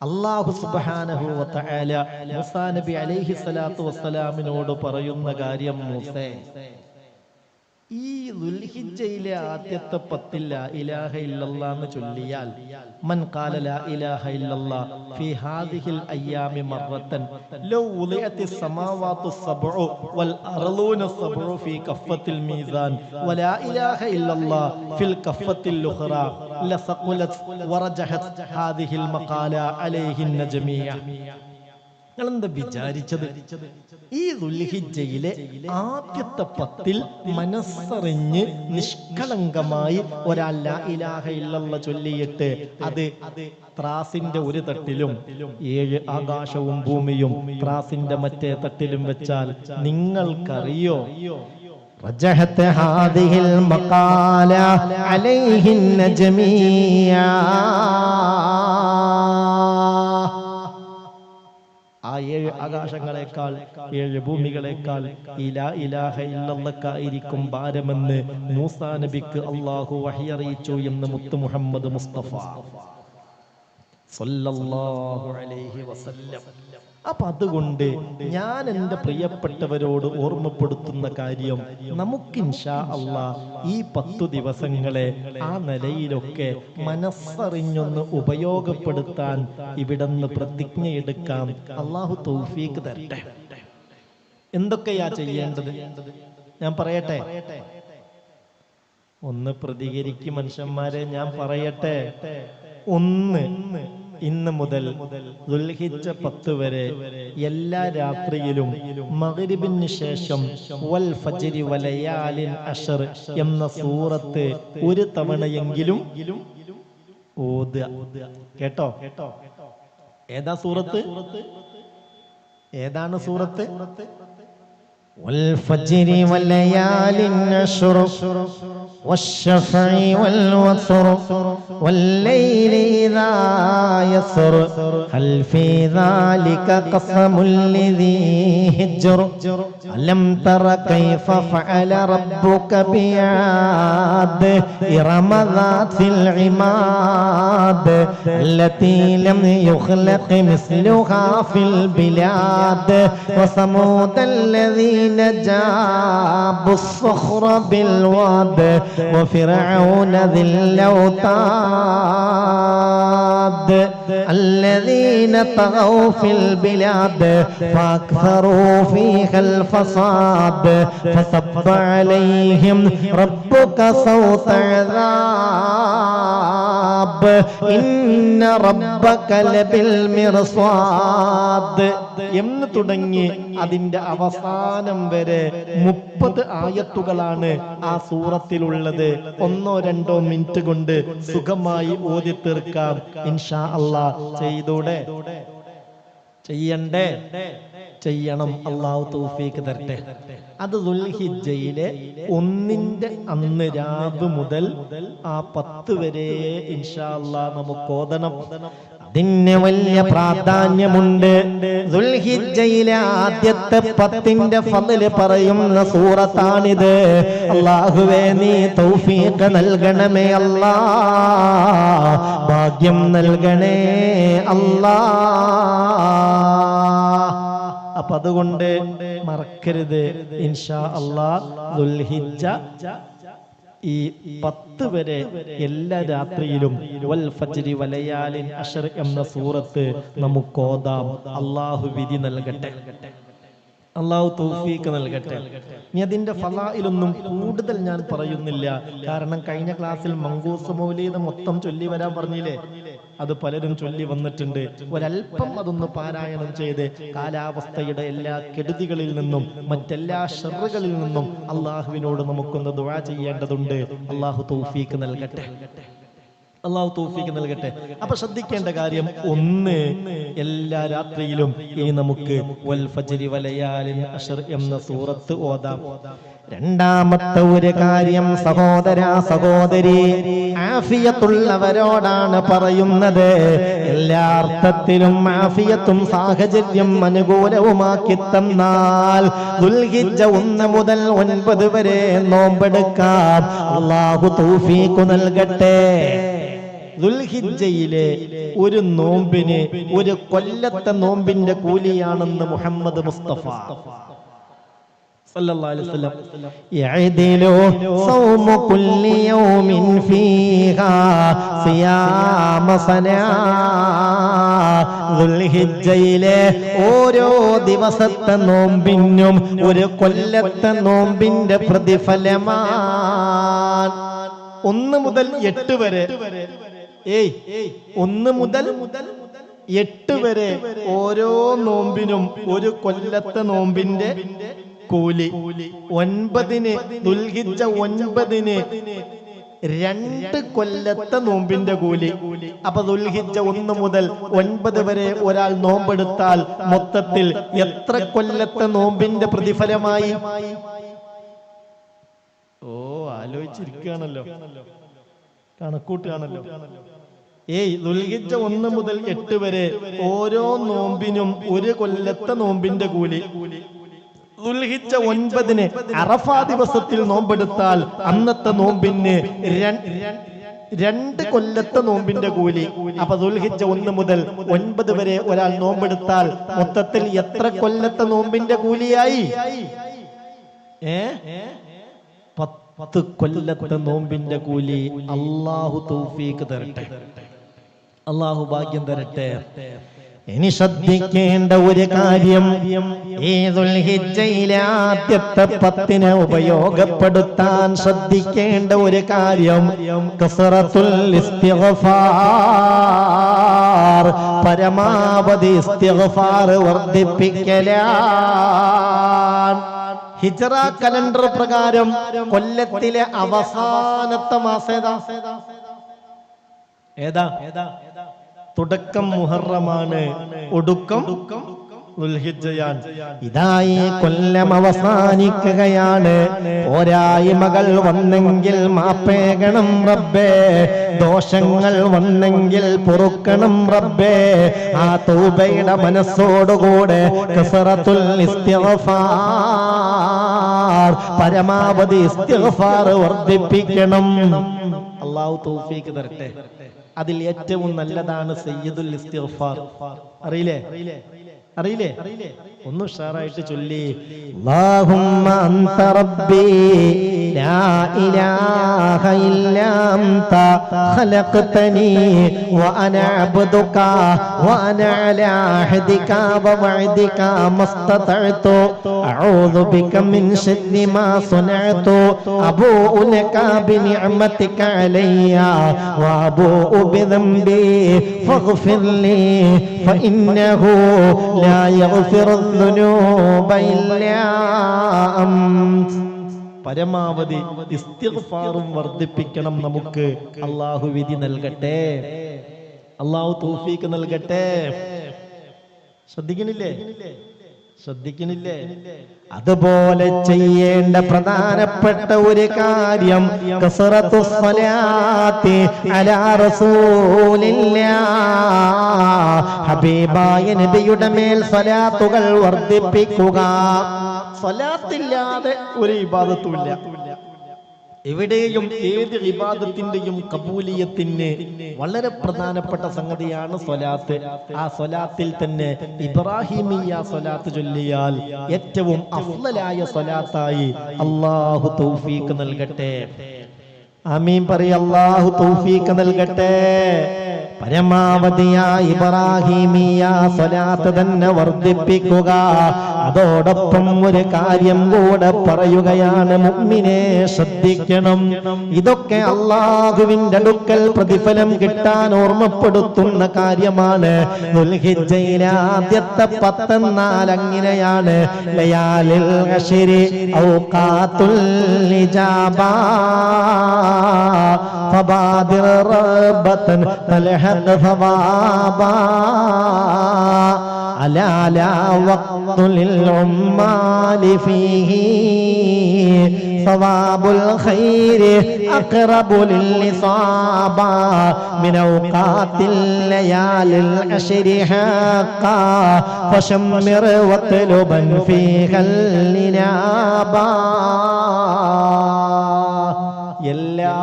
അല്ലാഹു സുബ്ഹാനഹു വ തആല മൂസാ നബി അലൈഹി സ്വലാത്തു വസ്സലാമിനോട് പറയുന്ന കാര്യം, മൂസേ, ഈ ദുൽഹിജ്ജയിലെ ആദ്യത്തെ 10 ലാ ഇലാഹ ഇല്ലല്ലാഹ് എന്ന് ചൊല്ലിയാൽ, മൻ ഖാല ലാ ഇലാഹ ഇല്ലല്ലാഹ് ഫീ ഹാദിഹിൽ അയ്യാമി മർറത്തൻ ലൗ ഉളിയത്തിസ് സമാവാതു സബ്ഉ വൽ അർളൂന സബ്ഉ ഫീ കഫത്തിൽ മീസാൻ വലാ ഇലാഹ ഇല്ലല്ലാഹ് ഫിൽ കഫത്തിൽ ഉഖ്റാ ലസഖലത് വറജഹത് ഹാദിഹിൽ മഖാല അലൈഹിൻ ജമീഅ. നിങ്ങളെന്താ വിചാരിച്ചത്? ഈ ദുൽഹിജ്ജയിലെ ആദ്യത്തെ 10 മനസ്സറിഞ്ഞ് നിഷ്കളങ്കമായി ഒരാൾ ലാ ഇലാഹ ഇല്ലല്ലാഹ് ചൊല്ലിയിട്ട് അത് ത്രാസിന്റെ ഒരു തട്ടിലും 7 ആകാശവും ഭൂമിയും ത്രാസിന്റെ മറ്റേ തട്ടിലും വെച്ചാൽ നിങ്ങൾക്കറിയോ, റജഹത ഹാദിഹിൽ മഖാല അലൈഹിൻ ജമീഅ, ആ 7 ആകാശങ്ങളെക്കാൾ 7 ഭൂമികളെക്കാൾ ഈ ലാ ഇലാഹ ഇല്ലല്ലാഹ്ക്കായിരിക്കും ഭാരമെന്ന് മൂസാ നബിക്ക് അല്ലാഹു വഹി അറിയിച്ചു എന്ന് മുത്ത് മുഹമ്മദ് മുസ്തഫ സല്ലല്ലാഹു അലൈഹി വസല്ലം. അപ്പൊ അതുകൊണ്ട് ഞാൻ എൻ്റെ പ്രിയപ്പെട്ടവരോട് ഓർമ്മപ്പെടുത്തുന്ന കാര്യം, നമുക്ക് ഇൻഷാ അല്ലാഹ് ഈ 10 ദിവസങ്ങളെ ആ നിലയിലൊക്കെ മനസ്സറിഞ്ഞൊന്ന് ഉപയോഗപ്പെടുത്താൻ ഇവിടുന്ന് പ്രതിജ്ഞയെടുക്കാം. അല്ലാഹു തൗഫീഖ് തരട്ടെ. എന്തൊക്കെയാ ചെയ്യേണ്ടത് ഞാൻ പറയട്ടെ? ഒന്ന് പ്രതികരിക്കും മനുഷ്യന്മാരെ, ഞാൻ പറയട്ടെ. 1, ഇന്ന് മുതൽ ദുൽഹിജ്ജ 10 വരെ എല്ലാ രാത്രിയിലും മഗ്രിബിന് ശേഷം വൽ ഫജ്രി വലയാലിൻ അശ്ർ എന്ന സൂറത്ത് ഒരു തവണയെങ്കിലും ഓതുക. കേട്ടോ? ഏതാ സൂറത്ത്? ഏതാണ് സൂറത്ത്? വൽ ഫജ്രി വലയാലിൻ അശ്ർ والشفع والوتر والليل إذا يسر هل في ذلك قسم لذي حجر ألم تر كيف فعل ربك بعاد إرم ذات العماد التي لم يخلق مثلها في البلاد وثمود الذين جابوا الصخر بالواد وفرعون ذي الأوتاد الذين طغوا في البلاد فأكثروا فيها الفساد فصب عليهم ربك صوت عذاب إن ربك لبالمرصاد എന്ന് തുടങ്ങി അതിന്റെ അവസാനം വരെ 30 ആയത്തുകളാണ് ആ സൂറത്തിലുള്ളത്. 1-2 മിനിറ്റ് കൊണ്ട് സുഖമായി ഓതി തീർക്കാം ഇൻഷാ അല്ലാഹ്. ചെയ്തൂടെ? ചെയ്യണ്ടേ? ചെയ്യണം. അല്ലാഹു തൗഫീഖ് തരട്ടെ. അത് ദുൽഹിജ്ജയിലെ 1-ന്റെ അന്ന് രാവ് മുതൽ ആ 10 വരെ ഇൻഷാ അല്ലാഹ് നമുക്ക് ഓതണം. അതിന് വലിയ പ്രാധാന്യമുണ്ട്. ദുൽഹിജ്ജയിലെ ആദ്യത്തെ 10ന്റെ ഫള് പറയുന്ന സൂറത്താണിത്. അല്ലാഹുവേ, നീ തൗഫീഖ് നൽകണമേ അല്ലാഹ്, ഭാഗ്യം നൽകണേ അല്ലാഹ്. അപ്പൊ അതുകൊണ്ട് മറക്കരുത് ഇൻഷാ അല്ലാഹ് ദുൽഹിജ്ജ ഈ 10 വരെ എല്ലാ രാത്രിയിലും വൽ ഫജ്രി വലയാലിൻ അശ്ർ എന്ന സൂറത്ത് നമുക്ക് ഓതാം. അല്ലാഹു വിധി നൽകട്ടെ, അല്ലാഹു തൗഫീഖ് നൽകട്ടെ. ഇനി അതിന്റെ ഫളായിലൊന്നും കൂടുതൽ ഞാൻ പറയുന്നില്ല, കാരണം കഴിഞ്ഞ ക്ലാസ്സിൽ മങ്കൂസ് മൗലീദ് മൊത്തം ചൊല്ലി വരാൻ പറഞ്ഞില്ലേ, അത് പലരും ചൊല്ലി വന്നിട്ടുണ്ട്. ഒരൽപ്പം അതൊന്ന് പാരായണം ചെയ്ത് കാലാവസ്ഥയുടെ എല്ലാ കെടുതികളിൽ നിന്നും മറ്റെല്ലാ ഷർറുകളിൽ നിന്നും അള്ളാഹുവിനോട് നമുക്കൊന്ന് ദുആ ചെയ്യേണ്ടതുണ്ട്. അള്ളാഹു തൗഫീഖ് നൽകട്ടെ, അള്ളാഹു തൗഫീഖ് നൽകട്ടെ. അപ്പൊ ശ്രദ്ധിക്കേണ്ട കാര്യം, 1, എല്ലാ രാത്രിയിലും ഇനി നമുക്ക് വൽ ഫജ്രി വലയാലിൻ അശ്ർ എന്ന സൂറത്ത് ഓതാം. രണ്ടാമത്തെ ഒരു കാര്യം, സഹോദര സഹോദരി, ആഫിയത്തുള്ളവരോടാണ് പറയുന്നത്. എല്ലാ അർത്ഥത്തിലും ആഫിയത്തും സാഹചര്യം അനുകൂലവുമാക്കി തന്നാൽ ദുൽഹിജ്ജ 1 മുതൽ 9 വരെ നോമ്പെടുക്കാം. അല്ലാഹു തൗഫീഖ് നൽകട്ടെ. ദുൽഹിജ്ജയിലെ ഒരു നോമ്പിന് ഒരു കൊല്ലത്തെ നോമ്പിന്റെ കൂലിയാണെന്ന് മുഹമ്മദ് മുസ്തഫ സല്ലല്ലാഹു അലൈഹി വസല്ലം. യഅദിലു സൗമു കുല്ലി യൗമിൻ ഫീഹാ സിയാമ സനാ. ദുൽഹിജ്ജയിലെ ഓരോ ദിവസത്തെ നോമ്പിനും ഒരു കൊല്ലത്തെ നോമ്പിന്റെ പ്രതിഫലമാണ്. 1 മുതൽ 8 വരെ 1 മുതൽ 8 വരെ ഓരോ നോമ്പിനും ഒരു കൊല്ലത്തെ നോമ്പിന്റെ കൂലി. 9 ദുൽഹിജ്ജ 9 2 കൊല്ലത്തെ നോമ്പിന്റെ കൂലി. അപ്പൊ ദുൽഹിജ്ജ 1 മുതൽ 9 വരെ ഒരാൾ നോമ്പെടുത്താൽ മൊത്തത്തിൽ എത്ര കൊല്ലത്തെ നോമ്പിന്റെ പ്രതിഫലമായി? ആലോചിച്ചിരിക്കുകയാണല്ലോ, കണക്കൂട്ടുകയാണല്ലോ. ദുൽഹിജ്ജ 1 മുതൽ 8 വരെ ഓരോ നോമ്പിനും ഒരു കൊല്ലത്തെ നോമ്പിന്റെ കൂലി. ദുൽഹിജ്ജ 9 അറഫാ ദിവസത്തിൽ നോമ്പെടുത്താൽ അന്നത്തെ നോമ്പിന് 2 കൊല്ലത്തെ നോമ്പിന്റെ കൂലി. അപ്പൊ ദുൽഹിജ്ജ 1 മുതൽ 9 വരെ ഒരാൾ നോമ്പെടുത്താൽ മൊത്തത്തിൽ എത്ര കൊല്ലത്തെ നോമ്പിന്റെ കൂലിയായി? 10 കൊല്ലത്തെ നോമ്പിന്റെ കൂലി. അല്ലാഹു തൗഫീഖ് തരട്ടെ, അല്ലാഹു ഭാഗ്യം തരട്ടെ. ഇനി ശ്രദ്ധിക്കേണ്ട ഒരു കാര്യം, ഈ ദുൽഹിജ്ജയിലെ ആദ്യത്തെ 10 ഉപയോഗപ്പെടുത്താൻ ശ്രദ്ധിക്കേണ്ട ഒരു കാര്യം കസറത്തുൽ ഇസ്തിഗ്ഫാർ, പരമാവധി ഇസ്തിഗ്ഫാർ വർദ്ധിപ്പിക്കലാണ്. ഹിജ്റ കലണ്ടർ പ്രകാരം കൊല്ലത്തിലെ അവസാനത്തെ മാസം ഏതാ? തുടക്കം മുഹറമാണ്, ഒടുക്കം ദുൽഹിജ്ജയാണ്. ഇതായി കൊല്ലം അവസാനിക്കുകയാണ്. പോരായ്മകൾ വന്നെങ്കിൽ മാപ്പേകണം റബ്ബേ, ദോഷങ്ങൾ വന്നെങ്കിൽ പൊറുക്കണം റബ്ബേ. ആ തൗബയുടെ മനസ്സോടുകൂടെ കസറത്തുൽ ഇസ്തിഗ്ഫാർ, പരമാവധി ഇസ്തിഗ്ഫാർ വർദ്ധിപ്പിക്കണം. അല്ലാഹു തൗഫീഖ് തരട്ടെ. അതിൽ ഏറ്റവും നല്ലതാണ് സയ്യിദുൽ ഇസ്തിഗ്ഫാർ. അറിയില്ലേ? ഒന്ന് ഉഷാറായിട്ട് ചൊല്ലി. അല്ലാഹുമ്മ അൻത റബ്ബി ലാ ഇലാഹ ഇല്ലാ അൻത ഖലഖ്തനി വ അനാ അബ്ദുക വ അനാ അലാ അഹദിക വ വഅദിക മസ്തതഅതു അഊദു ബിക മിൻ ശർരി മാ സനഅതു അബൂഉ ലക ബിനിഅമതിക അലയ്യ വ അബൂഉ ബിദംബി ഫഗ്ഫിർ ലി ഫഇന്നഹു ലാ യഗ്ഫിറു الذنوب إلا أنت. പരമാവധി ഇസ്തിഗ്ഫാറും വർദ്ധിപ്പിക്കണം നമുക്ക്. അല്ലാഹു വിധി നൽകട്ടെ, അല്ലാഹു തൗഫീഖ് നൽകട്ടെ. ശ്രദ്ധിക്കണില്ലേ? അതുപോലെ ചെയ്യേണ്ട പ്രധാനപ്പെട്ട ഒരു കാര്യം കസറത്തുസ് സ്വലാത്തി അലാ റസൂലില്ലാഹ്, ഹബീബായ നബിയുടെ മേൽ സ്വലാത്തുകൾ വർദ്ധിപ്പിക്കുക. സ്വലാത്തില്ലാതെ ഒരു ഇബാദത്തുമില്ല. എവിടെയും ഏത് ഇബാദത്തിന്റെയും കബൂലിയത്തിന് വളരെ പ്രധാനപ്പെട്ട സംഗതിയാണ് സ്വലാത്ത്. ആ സ്വലാത്തിൽ തന്നെ ഇബ്രാഹിമിയ സ്വലാത്ത് ചൊല്ലിയാൽ ഏറ്റവും അഫ്ളലായ സ്വലാത്തായി അല്ലാഹു തൗഫീഖ് നൽകട്ടെ. ആമീൻ പറയ. അല്ലാഹു തൗഫീഖ് നൽകട്ടെ. പരമാവധിയായ ഇബ്രാഹിമിയ സ്വലാത്ത് തന്നെ വർദ്ധിപ്പിക്കുക. അതോടൊപ്പം ഒരു കാര്യം കൂടെ പറയുകയാണ്, മുഅ്മിനെ ശ്രദ്ധിക്കണം. ഇതൊക്കെ അല്ലാഹുവിന്റെ അടുക്കൽ പ്രതിഫലം കിട്ടാൻ ഓർമ്മപ്പെടുത്തുന്ന കാര്യമാണ്. ദുൽഹിജ്ജയിലെ ആദ്യത്തെ 10 എന്നാൽ അങ്ങനെയാണ്. ലയാലിൽ അശ്രി ഔഖാത്തുൽ ഇജാബ ഫബാദിർ റബ്ബതൻ തൽഹഖ് ثوابا ألا لا وقت للعمال فيه ثواب الخير أقرب للإصابة من أوقات الليالي العشر حقا فشمر واطلبا فيها الإنابة. എല്ലാ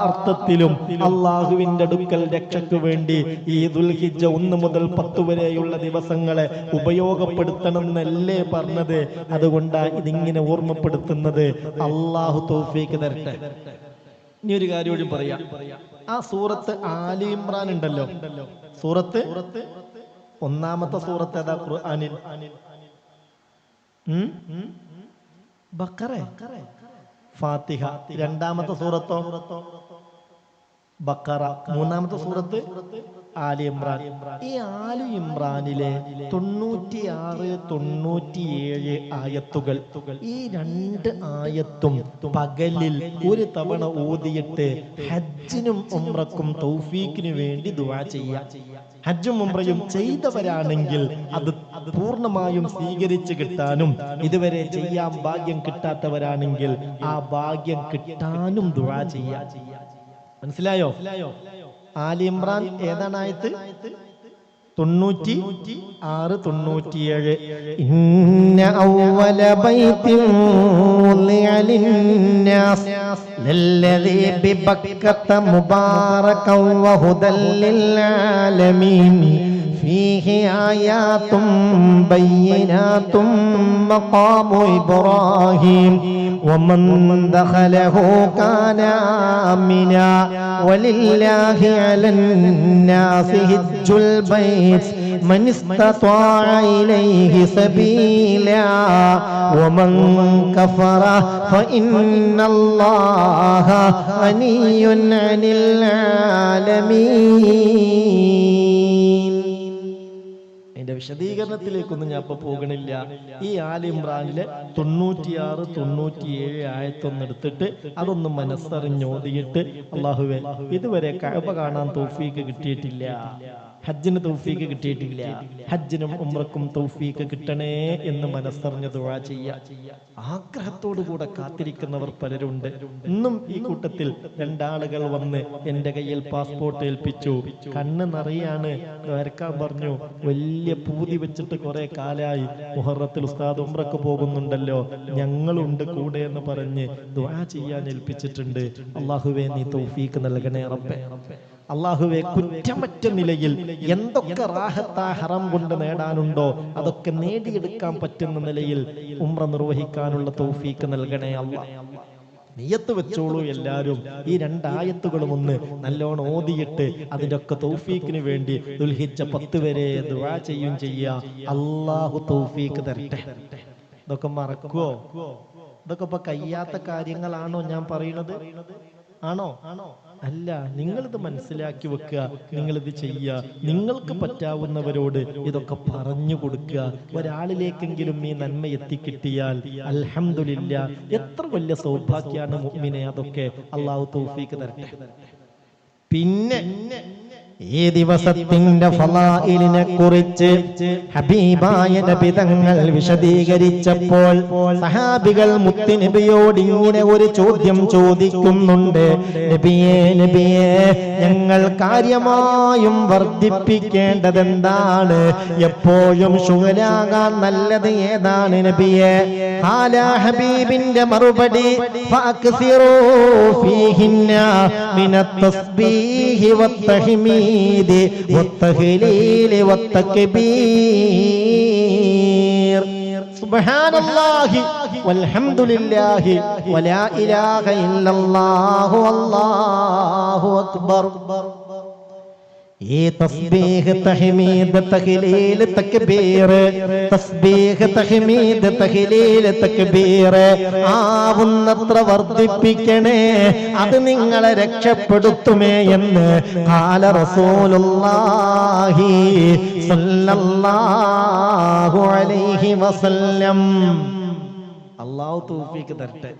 അർത്ഥത്തിലും അള്ളാഹുവിന്റെ അടുക്കൽ രക്ഷയ്ക്ക് വേണ്ടി ഈ ദുൽഹിജ്ജ 1 മുതൽ 10 വരെയുള്ള ദിവസങ്ങളെ ഉപയോഗപ്പെടുത്തണമെന്നല്ലേ പറഞ്ഞത്. അതുകൊണ്ടാണ് ഇതിങ്ങനെ ഓർമ്മപ്പെടുത്തുന്നത്. അള്ളാഹു തൗഫീഖ് തരട്ടെ. ഇനി ഒരു കാര്യം കൂടി പറയാം. ആ സൂറത്ത് ആലി ഇമ്രാൻ ഉണ്ടല്ലോ, സൂറത്ത് 1-ാമത്തെ സൂറത്ത് ഏതാ ഖുർആനിൽ? ബഖറ. ഫാത്തിഹ. 2-ാമത്തെ സൂറത്തോ ബഖറ. 3-ാമത്തെ സൂറത്ത് ആലി ഇമ്രാൻ. ഈ ആലി ഇമ്രാനിലെ 96, 97 ആയത്തുകൾ, ഈ 2 ആയത്തും പകലിൽ ഒരു തവണ ഓതിയിട്ട് ഹജ്ജിനും ഉംറക്കും തൗഫീഖിനു വേണ്ടി ദുആ ചെയ്യാം. ഹജ്ജും ഉംറയും ചെയ്തവരാണെങ്കിൽ അത് പൂർണ്ണമായും സ്വീകരിച്ചു കിട്ടാനും, ഇതുവരെ ചെയ്യാൻ ഭാഗ്യം കിട്ടാത്തവരാണെങ്കിൽ ആ ഭാഗ്യം കിട്ടാനും ദുആ ചെയ്യാം. മനസ്സിലായോ? ആലി ഇമ്രാൻ ഏതാണ് ആയത്ത്? 96, 97. ഇന്ന അവ്വല ബൈത്തിൻ വുളിഅ ലിന്നാസ് ലല്ലദീ ബിബക്കത മുബാറകൻ വഹുദൽ ലിൽആലമീൻ ഫീഹി ആയാതും ബയ്യിനാതും മഖാമു ഇബ്രാഹീം വമൻ ദഖലഹു കാന ആമിനാ വലില്ലാഹി അലന്നാസി ഹിജ്ജുൽ ബൈത്ത് മൻ ഇസ്തത്വാഅ ഇലൈഹി സബീലാ വമൻ കഫറ ഫഇന്നല്ലാഹ ഗനിയ്യുൻ അനിൽ ആലമീൻ. വിശദീകരണത്തിലേക്കൊന്നും ഞാൻ ഇപ്പൊ പോകണില്ല. ഈ ആലി ഇമ്രാനിലെ 96, 97 ആയത്തൊന്ന് എടുത്തിട്ട് അതൊന്ന് മനസ്സറിഞ്ഞോതിയിട്ട്, അല്ലാഹുവേ ഇതുവരെ കഅബ കാണാൻ തൗഫീഖ് കിട്ടിയിട്ടില്ല, ഹജ്ജിന് തൗഫീഖ് കിട്ടിയിട്ടില്ല, ഹജ്ജിനും ഉംറക്കും തൗഫീഖ് കിട്ടണേ എന്ന് മനസ്സറിഞ്ഞ് ദുആ ചെയ്യുക. ആഗ്രഹത്തോടു കൂടെ കാത്തിരിക്കുന്നവർ പലരുണ്ട്. ഇന്നും ഈ കൂട്ടത്തിൽ 2 ആളുകൾ വന്ന് എന്റെ കയ്യിൽ പാസ്പോർട്ട് ഏൽപ്പിച്ചു. കണ്ണ് നിറയാണ്, വരക്കാൻ പറഞ്ഞു. വലിയ പൂതി വെച്ചിട്ട് കുറെ കാലായി. മുഹറത്തിൽ ഉസ്താദ് ഉംറക്ക് പോകുന്നുണ്ടല്ലോ, ഞങ്ങളുണ്ട് കൂടെ എന്ന് പറഞ്ഞ് ദുആ ചെയ്യാൻ ഏൽപ്പിച്ചിട്ടുണ്ട്. അല്ലാഹുവേ നീ തൗഫീഖ് നൽകണേ റബ്ബേ. അല്ലാഹുവേ കുറ്റമറ്റ നിലയിൽ എന്തൊക്കെ റാഹത്താ ഹറം കൊണ്ട് നേടാനുണ്ടോ അതൊക്കെ നേടിയെടുക്കാൻ പറ്റുന്ന നിലയിൽ ഉംറ നിർവഹിക്കാനുള്ള തൗഫീഖ് നൽകണേ അല്ലാഹ്. നിയ്യത്ത് വെച്ചോളൂ എല്ലാവരും. ഈ 2 ആയത്തുകളും ഒന്ന് നല്ലോണം ഓതിയിട്ട് അതിന്റെ ഒക്കെ തൗഫീഖിന് വേണ്ടി ദുൽഹിജ്ജ 10 വരെ ദുആ ചെയ്യും ചെയ്യാ. അല്ലാഹു തൗഫീഖ് തരട്ടെ. ഇതൊക്കെ മറക്കുവോ? ഇതൊക്കെ ഇപ്പൊ കഴിയാത്ത കാര്യങ്ങളാണോ ഞാൻ പറയുന്നത്? ആണോ? അല്ല. നിങ്ങളിത് മനസ്സിലാക്കി വെക്കുക, നിങ്ങളിത് ചെയ്യുക. നിങ്ങൾക്ക് പറ്റാവുന്നവരോട് ഇതൊക്കെ പറഞ്ഞു കൊടുക്കുക. ഒരാളിലേക്കെങ്കിലും ഈ നന്മ എത്തിക്കിട്ടിയാൽ അൽഹംദുലില്ലാ. എത്ര വലിയ സൗഭാഗ്യമാണ് മുഅ്മിനെ. അതൊക്കെ അല്ലാഹു തൗഫീഖ് തരട്ടെ. പിന്നെ ഈ ദിവസത്തിന്റെ ഫളായിലിനെ കുറിച്ച് ഹബീബായ നബി തങ്ങൾ വിശദീകരിച്ചപ്പോൾ സഹാബികൾ മുത്തുനബിയോട് ഇങ്ങനെ ഒരു ചോദ്യം ചോദിക്കുന്നുണ്ട്. നബിയേ, നബിയേ, ഞങ്ങൾ കാര്യമായും വർദ്ധിപ്പിക്കേണ്ടത് എന്താണ്? എപ്പോഴും ശുഗലാകാൻ നല്ലത് ഏതാണ് നബിയേ? ഹാല ഹബീബിന്റെ മറുപടി ഫഅക്സിറൂ ഫീഹിന്ന മിനത് തസ്ബീഹി വത്തഹ്മീദ് والتهليل والتكبير سبحان الله والحمد لله ولا إله إلا الله والله أكبر. ഈ തസ്ബീഹ്, തഹ്മീദ്, തഹ്ലീൽ, തക്ബീർ, തസ്ബീഹ്, തഹ്മീദ്, തഹ്ലീൽ, തക്ബീർ ആവുന്നത്ര വർദ്ധിപ്പിക്കണേ, അത് നിങ്ങളെ രക്ഷപ്പെടുത്തുമേ എന്ന് ഖാല റസൂലുള്ളാഹി സ്വല്ലല്ലാഹു അലൈഹി വസല്ലം. അല്ലാഹു തൗഫീഖ് തരട്ടെ.